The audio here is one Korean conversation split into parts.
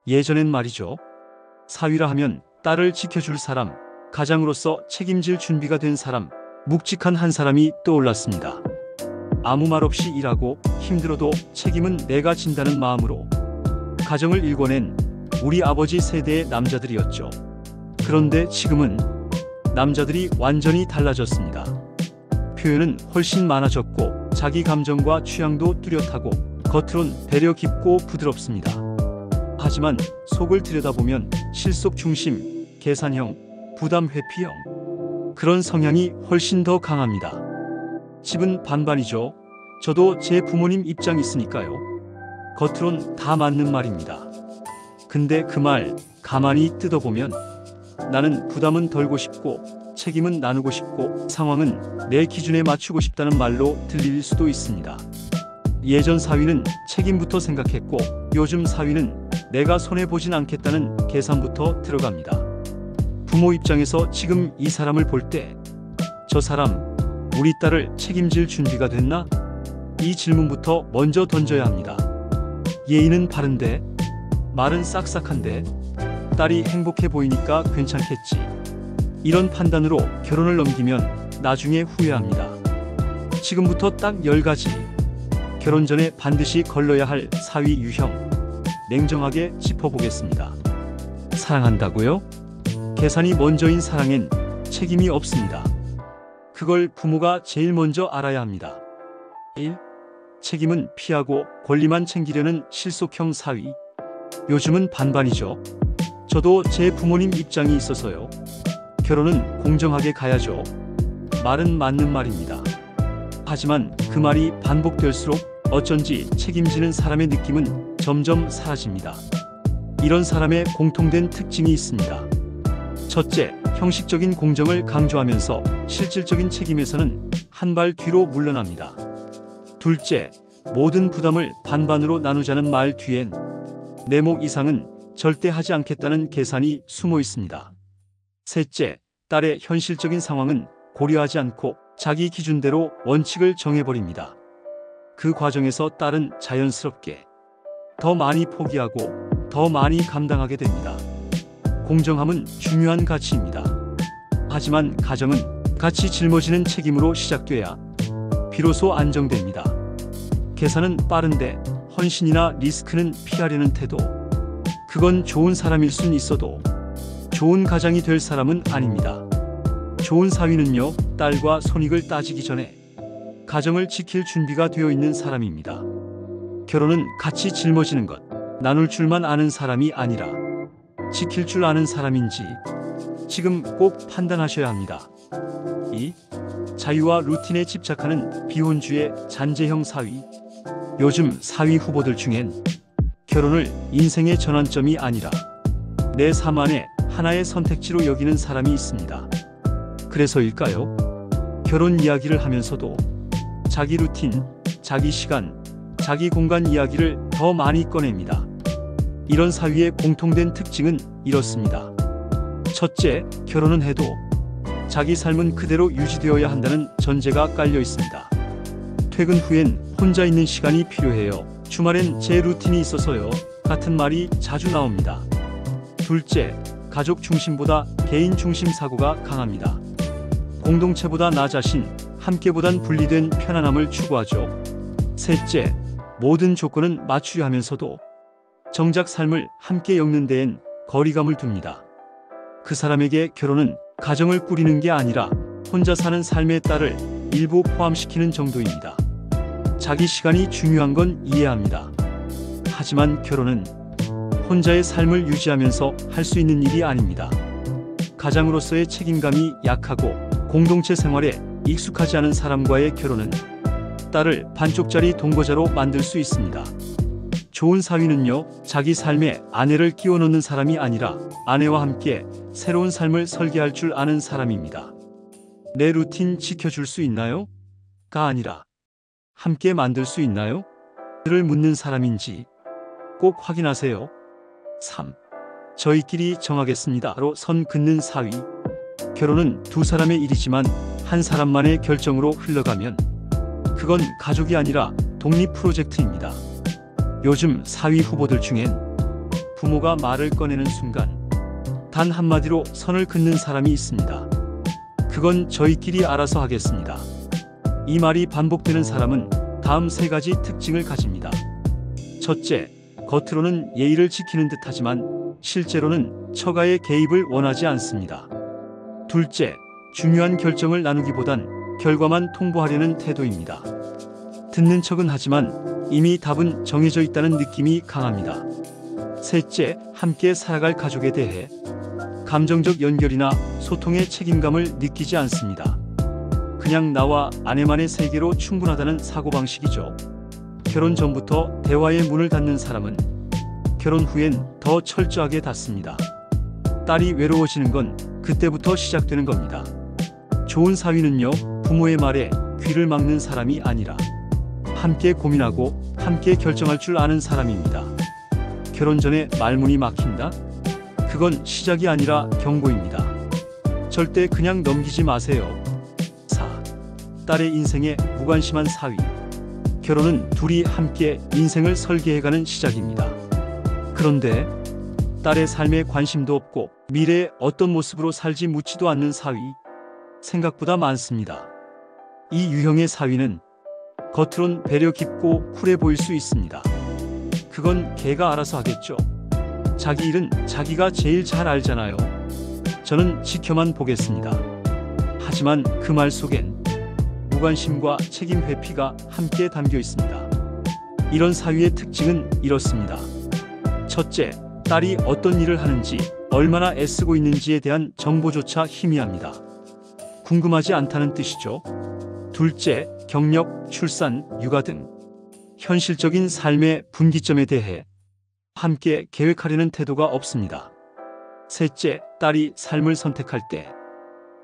예전엔 말이죠. 사위라 하면 딸을 지켜줄 사람, 가장으로서 책임질 준비가 된 사람, 묵직한 한 사람이 떠올랐습니다. 아무 말 없이 일하고 힘들어도 책임은 내가 진다는 마음으로 가정을 일궈낸 우리 아버지 세대의 남자들이었죠. 그런데 지금은 남자들이 완전히 달라졌습니다. 표현은 훨씬 많아졌고 자기 감정과 취향도 뚜렷하고 겉으론 배려 깊고 부드럽습니다. 하지만 속을 들여다보면 실속 중심, 계산형, 부담 회피형, 그런 성향이 훨씬 더 강합니다. 집은 반반이죠. 저도 제 부모님 입장 있으니까요. 겉으론 다 맞는 말입니다. 근데 그 말 가만히 뜯어보면 나는 부담은 덜고 싶고 책임은 나누고 싶고 상황은 내 기준에 맞추고 싶다는 말로 들릴 수도 있습니다. 예전 사위는 책임부터 생각했고 요즘 사위는 내가 손해보진 않겠다는 계산부터 들어갑니다. 부모 입장에서 지금 이 사람을 볼 때 저 사람, 우리 딸을 책임질 준비가 됐나? 이 질문부터 먼저 던져야 합니다. 예의는 바른데, 말은 싹싹한데, 딸이 행복해 보이니까 괜찮겠지. 이런 판단으로 결혼을 넘기면 나중에 후회합니다. 지금부터 딱 10가지. 결혼 전에 반드시 걸러야 할 사위 유형. 냉정하게 짚어보겠습니다. 사랑한다고요? 계산이 먼저인 사랑엔 책임이 없습니다. 그걸 부모가 제일 먼저 알아야 합니다. 1. 책임은 피하고 권리만 챙기려는 실속형 사위. 요즘은 반반이죠. 저도 제 부모님 입장이 있어서요. 결혼은 공정하게 가야죠. 말은 맞는 말입니다. 하지만 그 말이 반복될수록 어쩐지 책임지는 사람의 느낌은 점점 사라집니다. 이런 사람의 공통된 특징이 있습니다. 첫째, 형식적인 공정을 강조하면서 실질적인 책임에서는 한 발 뒤로 물러납니다. 둘째, 모든 부담을 반반으로 나누자는 말 뒤엔 내 목 이상은 절대 하지 않겠다는 계산이 숨어 있습니다. 셋째, 딸의 현실적인 상황은 고려하지 않고 자기 기준대로 원칙을 정해버립니다. 그 과정에서 딸은 자연스럽게 더 많이 포기하고 더 많이 감당하게 됩니다. 공정함은 중요한 가치입니다. 하지만 가정은 같이 짊어지는 책임으로 시작돼야 비로소 안정됩니다. 계산은 빠른데 헌신이나 리스크는 피하려는 태도. 그건 좋은 사람일 순 있어도 좋은 가장이 될 사람은 아닙니다. 좋은 사위는요, 딸과 손익을 따지기 전에 가정을 지킬 준비가 되어 있는 사람입니다. 결혼은 같이 짊어지는 것, 나눌 줄만 아는 사람이 아니라 지킬 줄 아는 사람인지 지금 꼭 판단하셔야 합니다. 2. 자유와 루틴에 집착하는 비혼주의 잔재형 사위. 요즘 사위 후보들 중엔 결혼을 인생의 전환점이 아니라 내 삶 안에 하나의 선택지로 여기는 사람이 있습니다. 그래서일까요? 결혼 이야기를 하면서도 자기 루틴, 자기 시간, 자기 공간 이야기를 더 많이 꺼냅니다. 이런 사위의 공통된 특징은 이렇습니다. 첫째, 결혼은 해도 자기 삶은 그대로 유지되어야 한다는 전제가 깔려 있습니다. 퇴근 후엔 혼자 있는 시간이 필요해요. 주말엔 제 루틴이 있어서요. 같은 말이 자주 나옵니다. 둘째, 가족 중심보다 개인 중심 사고가 강합니다. 공동체보다 나 자신, 함께보단 분리된 편안함을 추구하죠. 셋째, 모든 조건은 맞추려 하면서도 정작 삶을 함께 엮는 데엔 거리감을 둡니다. 그 사람에게 결혼은 가정을 꾸리는 게 아니라 혼자 사는 삶의 딸을 일부 포함시키는 정도입니다. 자기 시간이 중요한 건 이해합니다. 하지만 결혼은 혼자의 삶을 유지하면서 할 수 있는 일이 아닙니다. 가장으로서의 책임감이 약하고 공동체 생활에 익숙하지 않은 사람과의 결혼은 딸을 반쪽짜리 동거자로 만들 수 있습니다. 좋은 사위는요, 자기 삶에 아내를 끼워 넣는 사람이 아니라 아내와 함께 새로운 삶을 설계할 줄 아는 사람입니다. 내 루틴 지켜줄 수 있나요? 가 아니라 함께 만들 수 있나요? 를 묻는 사람인지 꼭 확인하세요. 3. 저희끼리 정하겠습니다로 선 긋는 사위. 결혼은 두 사람의 일이지만 한 사람만의 결정으로 흘러가면 그건 가족이 아니라 독립 프로젝트입니다. 요즘 사위 후보들 중엔 부모가 말을 꺼내는 순간 단 한마디로 선을 긋는 사람이 있습니다. 그건 저희끼리 알아서 하겠습니다. 이 말이 반복되는 사람은 다음 세 가지 특징을 가집니다. 첫째, 겉으로는 예의를 지키는 듯하지만 실제로는 처가의 개입을 원하지 않습니다. 둘째, 중요한 결정을 나누기보단 결과만 통보하려는 태도입니다. 듣는 척은 하지만 이미 답은 정해져 있다는 느낌이 강합니다. 셋째, 함께 살아갈 가족에 대해 감정적 연결이나 소통의 책임감을 느끼지 않습니다. 그냥 나와 아내만의 세계로 충분하다는 사고방식이죠. 결혼 전부터 대화의 문을 닫는 사람은 결혼 후엔 더 철저하게 닫습니다. 딸이 외로워지는 건 그때부터 시작되는 겁니다. 좋은 사위는요, 부모의 말에 귀를 막는 사람이 아니라 함께 고민하고 함께 결정할 줄 아는 사람입니다. 결혼 전에 말문이 막힌다? 그건 시작이 아니라 경고입니다. 절대 그냥 넘기지 마세요. 4. 딸의 인생에 무관심한 사위. 결혼은 둘이 함께 인생을 설계해가는 시작입니다. 그런데 딸의 삶에 관심도 없고 미래에 어떤 모습으로 살지 묻지도 않는 사위, 생각보다 많습니다. 이 유형의 사위는 겉으론 배려 깊고 쿨해 보일 수 있습니다. 그건 걔가 알아서 하겠죠. 자기 일은 자기가 제일 잘 알잖아요. 저는 지켜만 보겠습니다. 하지만 그 말 속엔 무관심과 책임 회피가 함께 담겨 있습니다. 이런 사위의 특징은 이렇습니다. 첫째, 딸이 어떤 일을 하는지, 얼마나 애쓰고 있는지에 대한 정보조차 희미합니다. 궁금하지 않다는 뜻이죠. 둘째, 경력, 출산, 육아 등 현실적인 삶의 분기점에 대해 함께 계획하려는 태도가 없습니다. 셋째, 딸이 삶을 선택할 때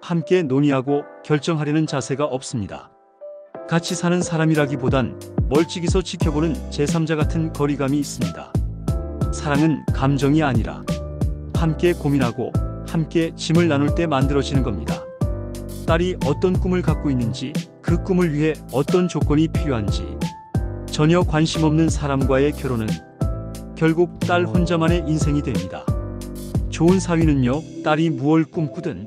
함께 논의하고 결정하려는 자세가 없습니다. 같이 사는 사람이라기보단 멀찍이서 지켜보는 제3자 같은 거리감이 있습니다. 사랑은 감정이 아니라 함께 고민하고 함께 짐을 나눌 때 만들어지는 겁니다. 딸이 어떤 꿈을 갖고 있는지, 그 꿈을 위해 어떤 조건이 필요한지 전혀 관심 없는 사람과의 결혼은 결국 딸 혼자만의 인생이 됩니다. 좋은 사위는요, 딸이 무얼 꿈꾸든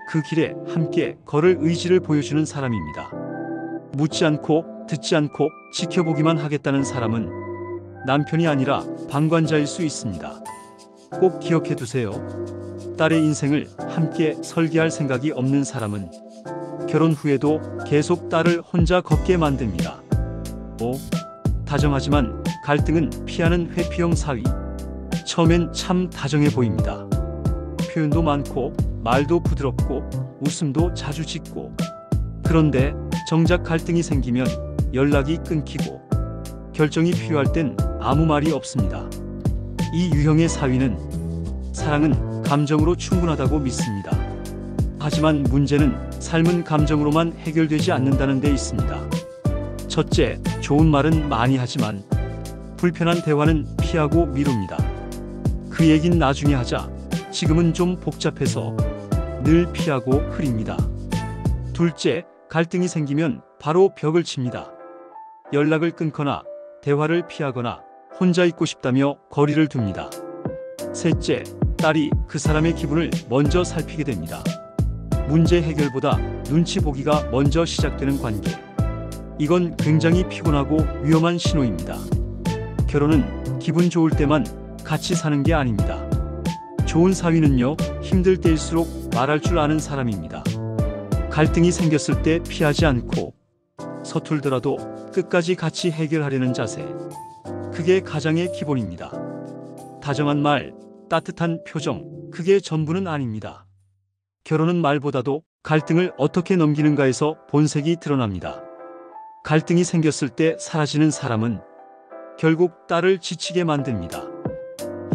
그 길에 함께 걸을 의지를 보여주는 사람입니다. 묻지 않고 듣지 않고 지켜보기만 하겠다는 사람은 남편이 아니라 방관자일 수 있습니다. 꼭 기억해 두세요. 딸의 인생을 함께 설계할 생각이 없는 사람은 결혼 후에도 계속 딸을 혼자 걷게 만듭니다. 5. 다정하지만 갈등은 피하는 회피형 사위. 처음엔 참 다정해 보입니다. 표현도 많고 말도 부드럽고 웃음도 자주 짓고, 그런데 정작 갈등이 생기면 연락이 끊기고 결정이 필요할 땐 아무 말이 없습니다. 이 유형의 사위는 사랑은 감정으로 충분하다고 믿습니다. 하지만 문제는 삶은 감정으로만 해결되지 않는다는 데 있습니다. 첫째, 좋은 말은 많이 하지만 불편한 대화는 피하고 미룹니다. 그 얘긴 나중에 하자. 지금은 좀 복잡해서 늘 피하고 흐립니다. 둘째, 갈등이 생기면 바로 벽을 칩니다. 연락을 끊거나 대화를 피하거나 혼자 있고 싶다며 거리를 둡니다. 셋째, 딸이 그 사람의 기분을 먼저 살피게 됩니다. 문제 해결보다 눈치 보기가 먼저 시작되는 관계. 이건 굉장히 피곤하고 위험한 신호입니다. 결혼은 기분 좋을 때만 같이 사는 게 아닙니다. 좋은 사위는요, 힘들 때일수록 말할 줄 아는 사람입니다. 갈등이 생겼을 때 피하지 않고 서툴더라도 끝까지 같이 해결하려는 자세. 그게 가장의 기본입니다. 다정한 말, 따뜻한 표정, 그게 전부는 아닙니다. 결혼은 말보다도 갈등을 어떻게 넘기는가에서 본색이 드러납니다. 갈등이 생겼을 때 사라지는 사람은 결국 딸을 지치게 만듭니다.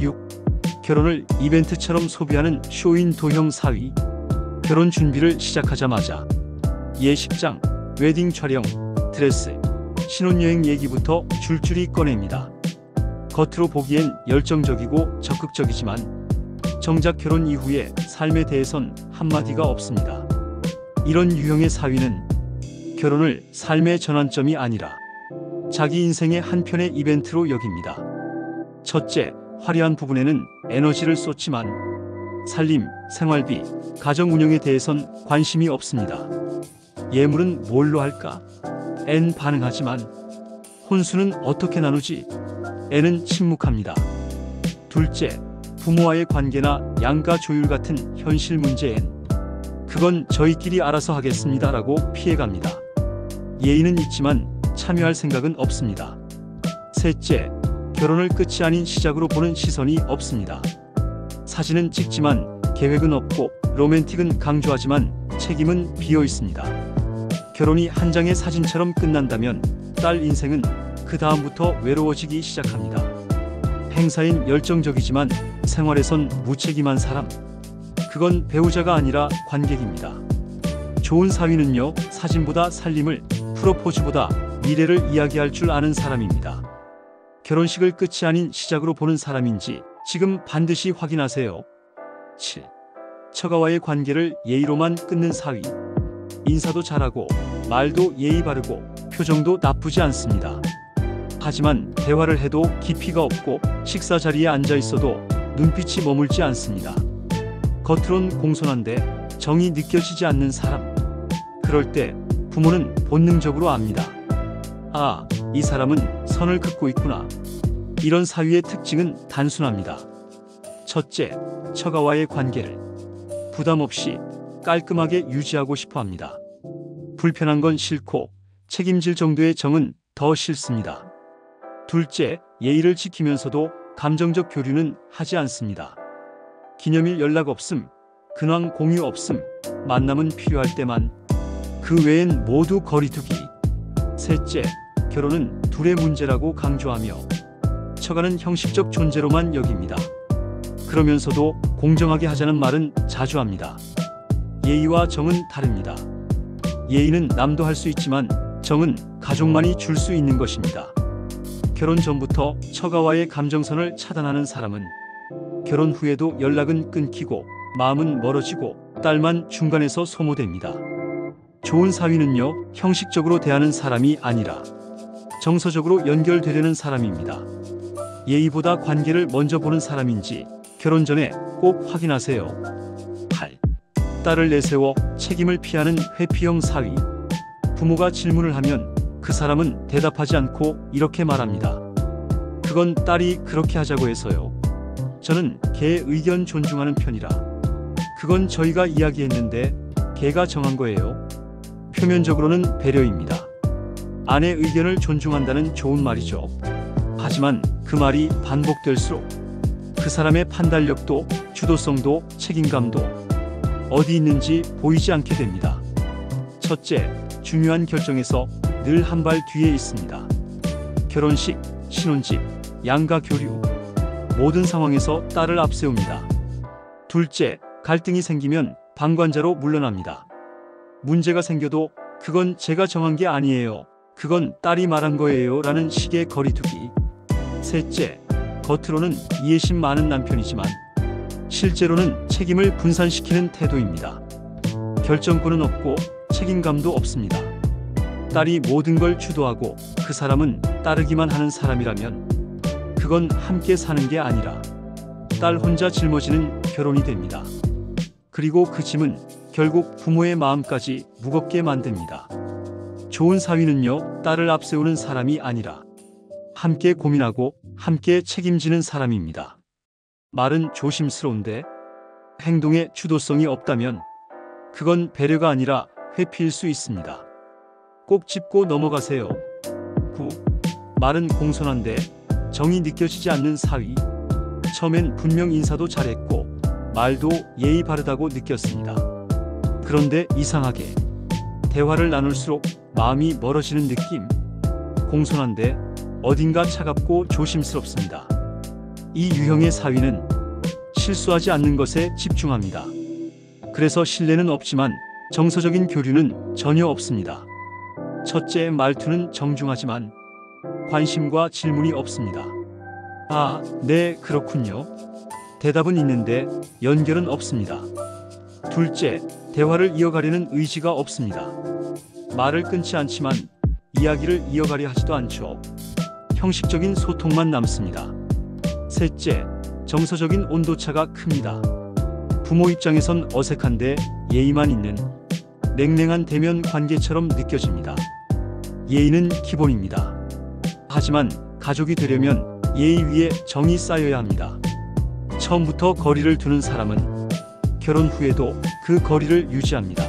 6. 결혼을 이벤트처럼 소비하는 쇼인 도형 사위. 결혼 준비를 시작하자마자 예식장, 웨딩 촬영, 드레스, 신혼여행 얘기부터 줄줄이 꺼냅니다. 겉으로 보기엔 열정적이고 적극적이지만 정작 결혼 이후의 삶에 대해선 한마디가 없습니다. 이런 유형의 사위는 결혼을 삶의 전환점이 아니라 자기 인생의 한편의 이벤트로 여깁니다. 첫째, 화려한 부분에는 에너지를 쏟지만 살림, 생활비, 가정 운영에 대해선 관심이 없습니다. 예물은 뭘로 할까? N 반응하지만 혼수는 어떻게 나누지? N은 침묵합니다. 둘째, 부모와의 관계나 양가 조율 같은 현실 문제엔 그건 저희끼리 알아서 하겠습니다라고 피해갑니다. 예의는 있지만 참여할 생각은 없습니다. 셋째, 결혼을 끝이 아닌 시작으로 보는 시선이 없습니다. 사진은 찍지만 계획은 없고 로맨틱은 강조하지만 책임은 비어 있습니다. 결혼이 한 장의 사진처럼 끝난다면 딸 인생은 그 다음부터 외로워지기 시작합니다. 행사엔 열정적이지만 생활에선 무책임한 사람. 그건 배우자가 아니라 관객입니다. 좋은 사위는요, 사진보다 살림을, 프로포즈보다 미래를 이야기할 줄 아는 사람입니다. 결혼식을 끝이 아닌 시작으로 보는 사람인지 지금 반드시 확인하세요. 7. 처가와의 관계를 예의로만 끊는 사위. 인사도 잘하고 말도 예의 바르고 표정도 나쁘지 않습니다. 하지만 대화를 해도 깊이가 없고 식사 자리에 앉아 있어도 눈빛이 머물지 않습니다. 겉으론 공손한데 정이 느껴지지 않는 사람. 그럴 때 부모는 본능적으로 압니다. 아, 이 사람은 선을 긋고 있구나. 이런 사위의 특징은 단순합니다. 첫째, 처가와의 관계를 부담 없이 깔끔하게 유지하고 싶어 합니다. 불편한 건 싫고 책임질 정도의 정은 더 싫습니다. 둘째, 예의를 지키면서도 감정적 교류는 하지 않습니다. 기념일 연락 없음, 근황 공유 없음, 만남은 필요할 때만. 그 외엔 모두 거리두기. 셋째, 결혼은 둘의 문제라고 강조하며 처가는 형식적 존재로만 여깁니다. 그러면서도 공정하게 하자는 말은 자주 합니다. 예의와 정은 다릅니다. 예의는 남도 할 수 있지만 정은 가족만이 줄 수 있는 것입니다. 결혼 전부터 처가와의 감정선을 차단하는 사람은 결혼 후에도 연락은 끊기고 마음은 멀어지고 딸만 중간에서 소모됩니다. 좋은 사위는요, 형식적으로 대하는 사람이 아니라 정서적으로 연결되려는 사람입니다. 예의보다 관계를 먼저 보는 사람인지 결혼 전에 꼭 확인하세요. 8. 딸을 내세워 책임을 피하는 회피형 사위. 부모가 질문을 하면 그 사람은 대답하지 않고 이렇게 말합니다. 그건 딸이 그렇게 하자고 해서요. 저는 걔의 의견 존중하는 편이라. 그건 저희가 이야기했는데 걔가 정한 거예요. 표면적으로는 배려입니다. 아내 의견을 존중한다는 좋은 말이죠. 하지만 그 말이 반복될수록 그 사람의 판단력도 주도성도 책임감도 어디 있는지 보이지 않게 됩니다. 첫째, 중요한 결정에서 늘 한 발 뒤에 있습니다. 결혼식, 신혼집, 양가 교류, 모든 상황에서 딸을 앞세웁니다. 둘째, 갈등이 생기면 방관자로 물러납니다. 문제가 생겨도 그건 제가 정한 게 아니에요. 그건 딸이 말한 거예요. 라는 식의 거리두기. 셋째, 겉으로는 이해심 많은 남편이지만 실제로는 책임을 분산시키는 태도입니다. 결정권은 없고 책임감도 없습니다. 딸이 모든 걸 주도하고 그 사람은 따르기만 하는 사람이라면 그건 함께 사는 게 아니라 딸 혼자 짊어지는 결혼이 됩니다. 그리고 그 짐은 결국 부모의 마음까지 무겁게 만듭니다. 좋은 사위는요, 딸을 앞세우는 사람이 아니라 함께 고민하고 함께 책임지는 사람입니다. 말은 조심스러운데 행동에 주도성이 없다면 그건 배려가 아니라 회피일 수 있습니다. 꼭 짚고 넘어가세요. 9. 말은 공손한데 정이 느껴지지 않는 사위. 처음엔 분명 인사도 잘했고 말도 예의 바르다고 느꼈습니다. 그런데 이상하게 대화를 나눌수록 마음이 멀어지는 느낌. 공손한데 어딘가 차갑고 조심스럽습니다. 이 유형의 사위는 실수하지 않는 것에 집중합니다. 그래서 신뢰는 없지만 정서적인 교류는 전혀 없습니다. 첫째, 말투는 정중하지만 관심과 질문이 없습니다. 아, 네, 그렇군요. 대답은 있는데 연결은 없습니다. 둘째, 대화를 이어가려는 의지가 없습니다. 말을 끊지 않지만 이야기를 이어가려 하지도 않죠. 형식적인 소통만 남습니다. 셋째, 정서적인 온도차가 큽니다. 부모 입장에선 어색한데 예의만 있는 냉랭한 대면 관계처럼 느껴집니다. 예의는 기본입니다. 하지만 가족이 되려면 예의 위에 정이 쌓여야 합니다. 처음부터 거리를 두는 사람은 결혼 후에도 그 거리를 유지합니다.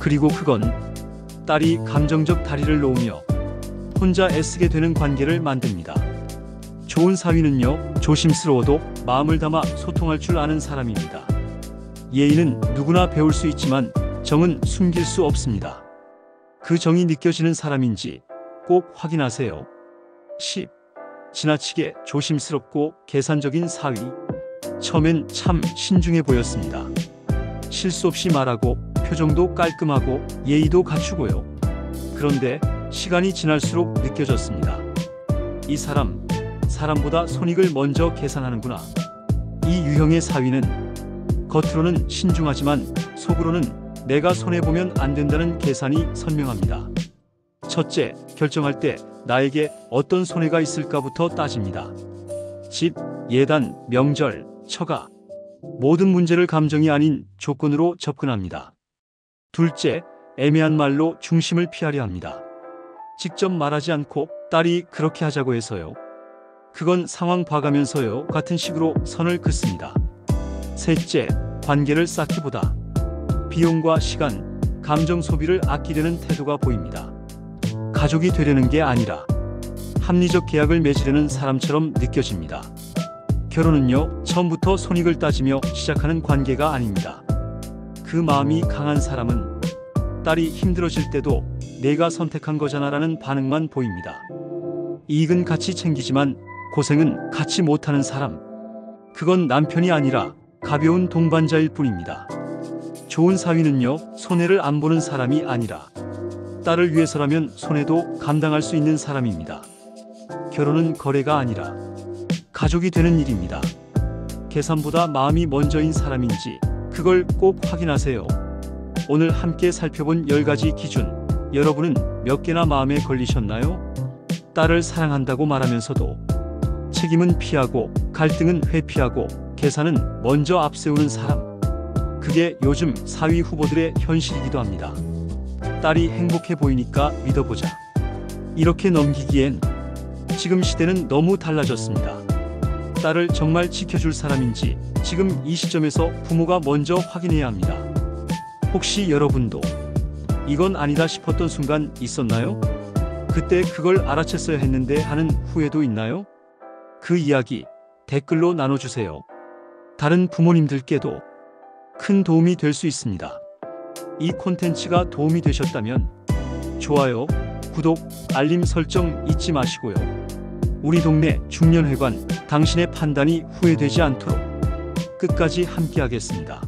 그리고 그건 딸이 감정적 다리를 놓으며 혼자 애쓰게 되는 관계를 만듭니다. 좋은 사위는요, 조심스러워도 마음을 담아 소통할 줄 아는 사람입니다. 예의는 누구나 배울 수 있지만 정은 숨길 수 없습니다. 그 정이 느껴지는 사람인지 꼭 확인하세요. 10. 지나치게 조심스럽고 계산적인 사위. 처음엔 참 신중해 보였습니다. 실수 없이 말하고 표정도 깔끔하고 예의도 갖추고요. 그런데 시간이 지날수록 느껴졌습니다. 이 사람보다 손익을 먼저 계산하는구나. 이 유형의 사위는 겉으로는 신중하지만 속으로는 내가 손해보면 안 된다는 계산이 선명합니다. 첫째, 결정할 때 나에게 어떤 손해가 있을까부터 따집니다. 집, 예단, 명절, 처가. 모든 문제를 감정이 아닌 조건으로 접근합니다. 둘째, 애매한 말로 중심을 피하려 합니다. 직접 말하지 않고 딸이 그렇게 하자고 해서요. 그건 상황 봐가면서요 같은 식으로 선을 긋습니다. 셋째, 관계를 쌓기보다 비용과 시간, 감정 소비를 아끼려는 태도가 보입니다. 가족이 되려는 게 아니라 합리적 계약을 맺으려는 사람처럼 느껴집니다. 결혼은요, 처음부터 손익을 따지며 시작하는 관계가 아닙니다. 그 마음이 강한 사람은 딸이 힘들어질 때도 내가 선택한 거잖아라는 반응만 보입니다. 이익은 같이 챙기지만 고생은 같이 못하는 사람. 그건 남편이 아니라 가벼운 동반자일 뿐입니다. 좋은 사위는요, 손해를 안 보는 사람이 아니라 딸을 위해서라면 손해도 감당할 수 있는 사람입니다. 결혼은 거래가 아니라 가족이 되는 일입니다. 계산보다 마음이 먼저인 사람인지 그걸 꼭 확인하세요. 오늘 함께 살펴본 10가지 기준, 여러분은 몇 개나 마음에 걸리셨나요? 딸을 사랑한다고 말하면서도 책임은 피하고 갈등은 회피하고 계산은 먼저 앞세우는 사람. 그게 요즘 사위 후보들의 현실이기도 합니다. 딸이 행복해 보이니까 믿어보자. 이렇게 넘기기엔 지금 시대는 너무 달라졌습니다. 딸을 정말 지켜줄 사람인지 지금 이 시점에서 부모가 먼저 확인해야 합니다. 혹시 여러분도 이건 아니다 싶었던 순간 있었나요? 그때 그걸 알아챘어야 했는데 하는 후회도 있나요? 그 이야기 댓글로 나눠주세요. 다른 부모님들께도 큰 도움이 될 수 있습니다. 이 콘텐츠가 도움이 되셨다면 좋아요, 구독, 알림 설정 잊지 마시고요. 우리 동네 중년회관, 당신의 판단이 후회되지 않도록 끝까지 함께하겠습니다.